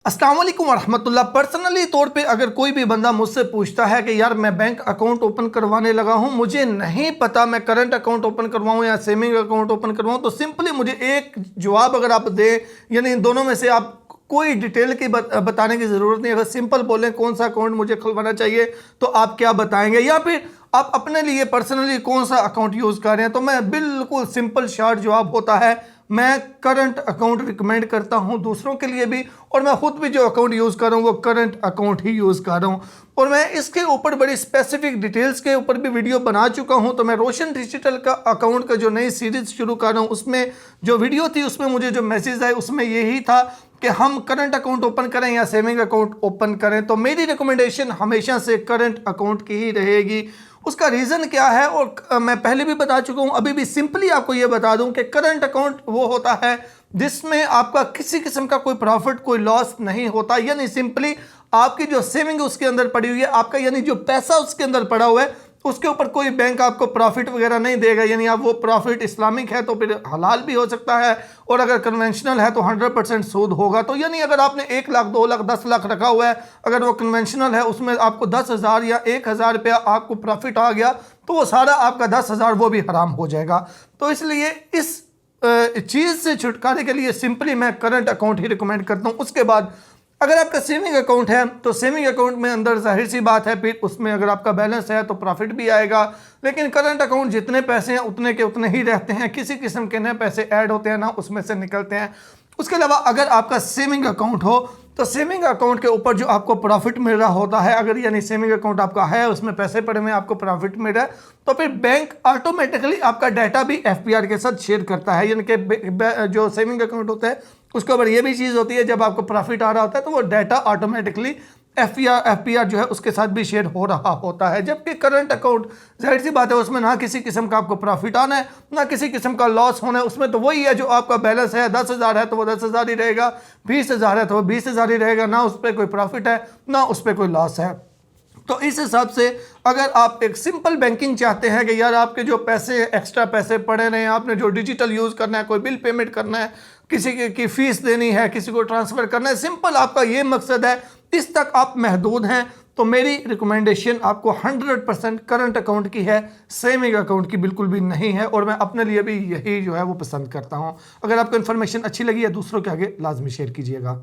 अस्सलाम वालेकुम वरहमतुल्लाह। पर्सनली तौर पे अगर कोई भी बंदा मुझसे पूछता है कि यार मैं बैंक अकाउंट ओपन करवाने लगा हूं, मुझे नहीं पता मैं करंट अकाउंट ओपन करवाऊं या सेविंग अकाउंट ओपन करवाऊं, तो सिंपली मुझे एक जवाब अगर आप दें, यानी इन दोनों में से आप कोई डिटेल की बताने की ज़रूरत नहीं। अगर सिंपल बोलें कौन सा अकाउंट मुझे खुलवाना चाहिए तो आप क्या बताएंगे, या फिर आप अपने लिए पर्सनली कौन सा अकाउंट यूज़ कर रहे हैं, तो मैं बिल्कुल सिंपल शॉर्ट जवाब होता है मैं करंट अकाउंट रिकमेंड करता हूं दूसरों के लिए भी, और मैं खुद भी जो अकाउंट यूज़ कर रहा हूं वो करंट अकाउंट ही यूज़ कर रहा हूं। और मैं इसके ऊपर बड़ी स्पेसिफिक डिटेल्स के ऊपर भी वीडियो बना चुका हूं। तो मैं रोशन डिजिटल का अकाउंट का जो नई सीरीज़ शुरू कर रहा हूं, उसमें जो वीडियो थी उसमें मुझे जो मैसेज आए उसमें यही था कि हम करंट अकाउंट ओपन करें या सेविंग अकाउंट ओपन करें। तो मेरी रिकमेंडेशन हमेशा से करंट अकाउंट की ही रहेगी। उसका रीज़न क्या है, और मैं पहले भी बता चुका हूं, अभी भी सिंपली आपको यह बता दूं कि करंट अकाउंट वो होता है जिसमें आपका किसी किस्म का कोई प्रॉफिट कोई लॉस नहीं होता। यानी सिंपली आपकी जो सेविंग उसके अंदर पड़ी हुई है, आपका यानी जो पैसा उसके अंदर पड़ा हुआ है, उसके ऊपर कोई बैंक आपको प्रॉफिट वगैरह नहीं देगा। यानी आप वो प्रॉफिट इस्लामिक है तो फिर हलाल भी हो सकता है, और अगर कन्वेंशनल है तो 100% सूद होगा। तो यानी अगर आपने 1 लाख 2 लाख 10 लाख रखा हुआ है, अगर वो कन्वेंशनल है उसमें आपको 10,000 या 1,000 रुपया आपको प्रॉफिट आ गया तो वो सारा आपका 10,000 वो भी हराम हो जाएगा। तो इसलिए इस चीज़ से छुटकारे के लिए सिंपली मैं करंट अकाउंट ही रिकमेंड करता हूँ। उसके बाद अगर आपका सेविंग अकाउंट है तो सेविंग अकाउंट में अंदर जाहिर सी बात है फिर उसमें अगर आपका बैलेंस है तो प्रॉफिट भी आएगा। लेकिन करंट अकाउंट जितने पैसे हैं उतने के उतने ही रहते हैं, किसी किस्म के नए पैसे ऐड होते हैं ना उसमें से निकलते हैं। उसके अलावा अगर आपका सेविंग अकाउंट हो तो सेविंग अकाउंट के ऊपर जो आपको प्रॉफिट मिल रहा होता है, अगर यानी सेविंग अकाउंट आपका है उसमें पैसे पड़े हुए आपको प्रॉफिट मिल रहा है, तो फिर बैंक ऑटोमेटिकली आपका डाटा भी एफपीआर के साथ शेयर करता है। यानी कि जो सेविंग अकाउंट होता है उसके ऊपर ये भी चीज़ होती है, जब आपको प्रॉफिट आ रहा होता है तो वो डाटा ऑटोमेटिकली एफपीआर जो है उसके साथ भी शेयर हो रहा होता है। जबकि करंट अकाउंट जाहिर सी बात है उसमें ना किसी किस्म का आपको प्रॉफिट आना है ना किसी किस्म का लॉस होना है। उसमें तो वही है जो आपका बैलेंस है, 10,000 है तो वो 10,000 ही रहेगा, 20,000 है तो वो 20,000 ही रहेगा, ना उस पर कोई प्रॉफिट है ना उस पर कोई लॉस है। तो इस हिसाब से अगर आप एक सिंपल बैंकिंग चाहते हैं कि यार आपके जो पैसे एक्स्ट्रा पैसे पड़े रहे हैं, आपने जो डिजिटल यूज़ करना है, कोई बिल पेमेंट करना है, किसी की फीस देनी है, किसी को ट्रांसफ़र करना है, सिंपल आपका ये मकसद है, इस तक आप महदूद हैं, तो मेरी रिकमेंडेशन आपको 100% करंट अकाउंट की है, सेविंग अकाउंट की बिल्कुल भी नहीं है। और मैं अपने लिए भी यही जो है वो पसंद करता हूँ। अगर आपको इन्फॉर्मेशन अच्छी लगी है दूसरों के आगे लाजमी शेयर कीजिएगा।